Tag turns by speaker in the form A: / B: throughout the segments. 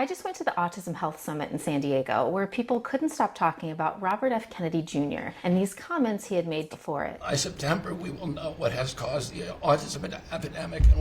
A: I just went to the Autism Health Summit in San Diego, where people couldn't stop talking about Robert F. Kennedy Jr. and these comments he had made before it.
B: By September, we will know what has caused the autism epidemic, and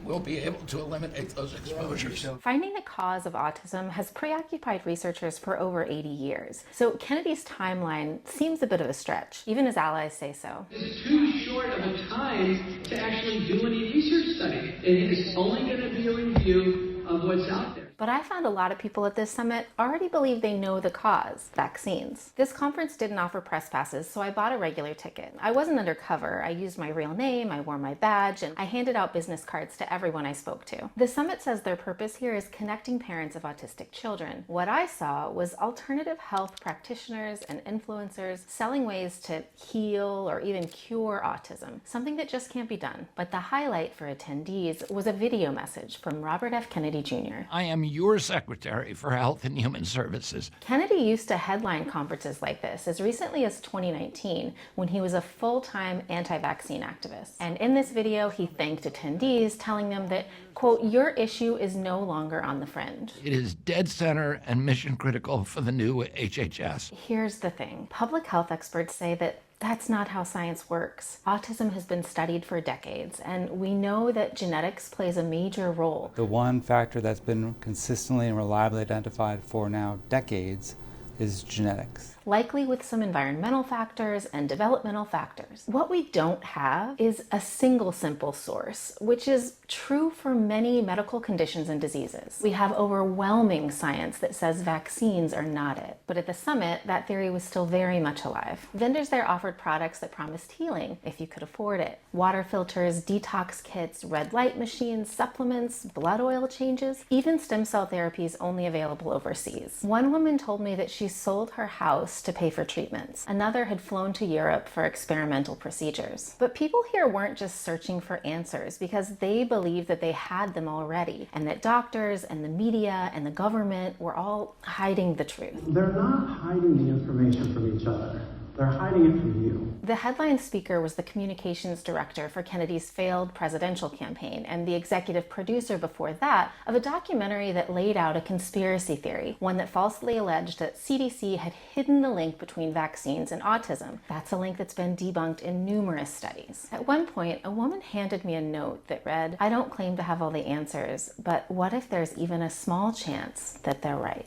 B: we'll be able to eliminate those exposures.
A: Finding the cause of autism has preoccupied researchers for over 80 years. So Kennedy's timeline seems a bit of a stretch, even his allies say so.
C: It's too short of a time to actually do any research study. It's only going to be a review of what's out there.
A: But I found a lot of people at this summit already believe they know the cause, vaccines. This conference didn't offer press passes, so I bought a regular ticket. I wasn't undercover. I used my real name, I wore my badge, and I handed out business cards to everyone I spoke to. The summit says their purpose here is connecting parents of autistic children. What I saw was alternative health practitioners and influencers selling ways to heal or even cure autism, something that just can't be done. But the highlight for attendees was a video message from Robert F. Kennedy Jr.
B: I am your Secretary for Health and Human Services.
A: Kennedy used to headline conferences like this as recently as 2019 when he was a full-time anti-vaccine activist. And in this video, he thanked attendees, telling them that, quote, your issue is no longer on the fringe.
B: It is dead center and mission critical for the new HHS.
A: Here's the thing. Public health experts say that that's not how science works. Autism has been studied for decades, and we know that genetics plays a major role.
D: The one factor that's been consistently and reliably identified for now decades is genetics.
A: Likely with some environmental factors and developmental factors. What we don't have is a single simple source, which is true for many medical conditions and diseases. We have overwhelming science that says vaccines are not it. But at the summit, that theory was still very much alive. Vendors there offered products that promised healing, if you could afford it. Water filters, detox kits, red light machines, supplements, blood oil changes, even stem cell therapies only available overseas. One woman told me that she sold her house to pay for treatments. Another had flown to Europe for experimental procedures. But people here weren't just searching for answers because they believed that they had them already, and that doctors and the media and the government were all hiding the truth.
E: They're not hiding the information from each other. They're hiding it from you.
A: The headline speaker was the communications director for Kennedy's failed presidential campaign and the executive producer before that of a documentary that laid out a conspiracy theory, one that falsely alleged that CDC had hidden the link between vaccines and autism. That's a link that's been debunked in numerous studies. At one point, a woman handed me a note that read, "I don't claim to have all the answers, but what if there's even a small chance that they're right?"